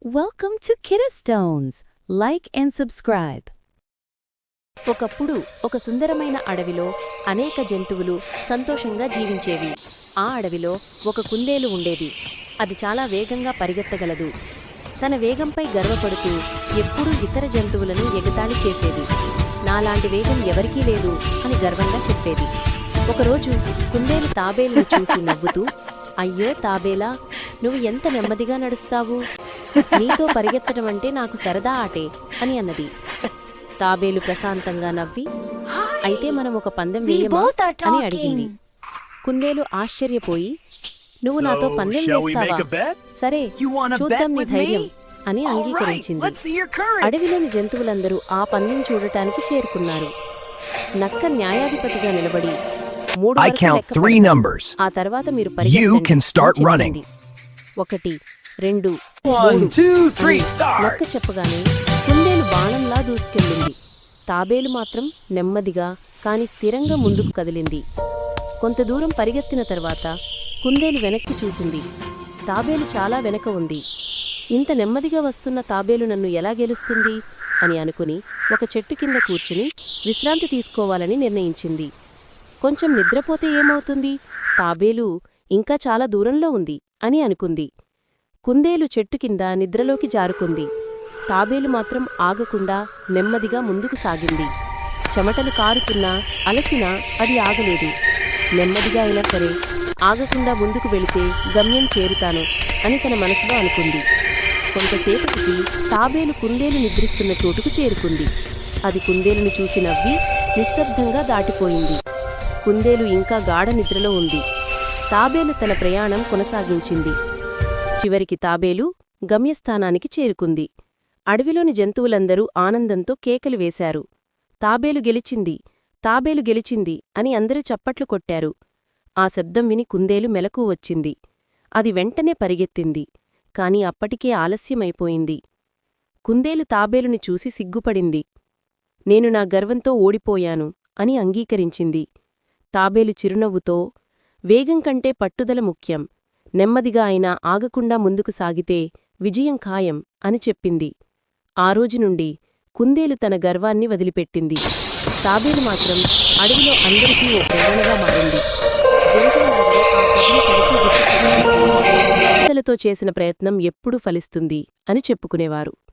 Welcome to Kidstones. Like and subscribe. ఒకప్పుడు ఒక సుందరమైన అడవిలో అనేక జంతువులు సంతోషంగా జీవించేవి. ఆ అడవిలో ఒక కుందేలు ఉండేది. అది చాలా వేగంగా పరిగెత్తగలదు. తన వేగంపై గర్వపడుతూ ఎప్పుడూ ఇతర జంతువులను ఎగతాళి చేసేది. నాలాంటి వేగం ఎవరికీ లేదు అని గర్వంగా చెప్పేది. ఒకరోజు కుందేలు తాబేలును చూసి నవ్వుతూ, అయ్యో తాబేలా, నువ్వు ఎంత నెమ్మదిగా నడుస్తావు, నీతో పరిగెత్తడం అంటే నాకు సరదా ఆటే అని అన్నది. తాబేలు ప్రశాంతంగా నవ్వి, అయితే మనం ఒక పందెం వేయమా అని అడిగింది. కుందేలు ఆశ్చర్యపోయి, నువ్వు నాతో పందెం వేస్తావా, సరే చూద్దాం నీ ధైర్యం అని అంగీకరించింది. అడవిలోని జంతువులందరూ ఆ పందెం చూడటానికి చేరుకున్నారు. నక్క న్యాయాధిపతిగా నిలబడి 3 వరకు లెక్క, ఆ తర్వాత మీరు పరిగెత్తండి. 1, 2, 3 నక్క చెప్పగానే కుందేలు బాణంలా దూసుకెళ్ళింది. తాబేలు మాత్రం నెమ్మదిగా కాని స్థిరంగా ముందుకు కదిలింది. కొంత దూరం పరిగెత్తిన తర్వాత కుందేలు వెనక్కి చూసింది. తాబేలు చాలా వెనక ఉంది. ఇంత నెమ్మదిగా వస్తున్న తాబేలు నన్ను ఎలా గెలుస్తుంది అని అనుకుని ఒక చెట్టు కింద కూర్చుని విశ్రాంతి తీసుకోవాలని నిర్ణయించింది. కొంచెం నిద్రపోతే ఏమవుతుంది, తాబేలు ఇంకా చాలా దూరంలో ఉంది అని అనుకుంది. కుందేలు చెట్టు కింద నిద్రలోకి జారుకుంది. తాబేలు మాత్రం ఆగకుండా నెమ్మదిగా ముందుకు సాగింది. చెమటలు కారుతున్నా అలసినా అది ఆగలేదు. నెమ్మదిగా అయినా సరే ఆగకుండా ముందుకు వెళితే గమ్యం చేరుతాను అని తన మనసులో అనుకుంది. కొంతసేపటికి తాబేలు కుందేలు నిద్రిస్తున్న చోటుకు చేరుకుంది. అది కుందేలును చూసి నవ్వి నిశ్శబ్దంగా దాటిపోయింది. కుందేలు ఇంకా గాఢ నిద్రలో ఉంది. తాబేలు తన ప్రయాణం కొనసాగించింది. చివరికి తాబేలు గమ్యస్థానానికి చేరుకుంది. అడవిలోని జంతువులందరూ ఆనందంతో కేకలు వేశారు. తాబేలు గెలిచింది, తాబేలు గెలిచింది అని అందరూ చప్పట్లు కొట్టారు. ఆ శబ్దం విని కుందేలు మెలకువ వచ్చింది. అది వెంటనే పరిగెత్తింది. కాని అప్పటికే ఆలస్యమైపోయింది. కుందేలు తాబేలుని చూసి సిగ్గుపడింది. నేను నా గర్వంతో ఓడిపోయాను అని అంగీకరించింది. తాబేలు చిరునవ్వుతో, వేగం కంటే పట్టుదల ముఖ్యం, నెమ్మదిగా అయినా ఆగకుండా ముందుకు సాగితే విజయం ఖాయం అని చెప్పింది. ఆ రోజు నుండి కుందేలు తన గర్వాన్ని వదిలిపెట్టింది. తాబేలు మాత్రం అడవిలో అందరికీ ఓ ప్రేరణగా మారింది. జంతువులందరూ ఆ కథను తరచూ గుర్తుపెట్టుకునేవారు. చేసిన ప్రయత్నం ఎప్పుడూ ఫలిస్తుంది అని చెప్పుకునేవారు.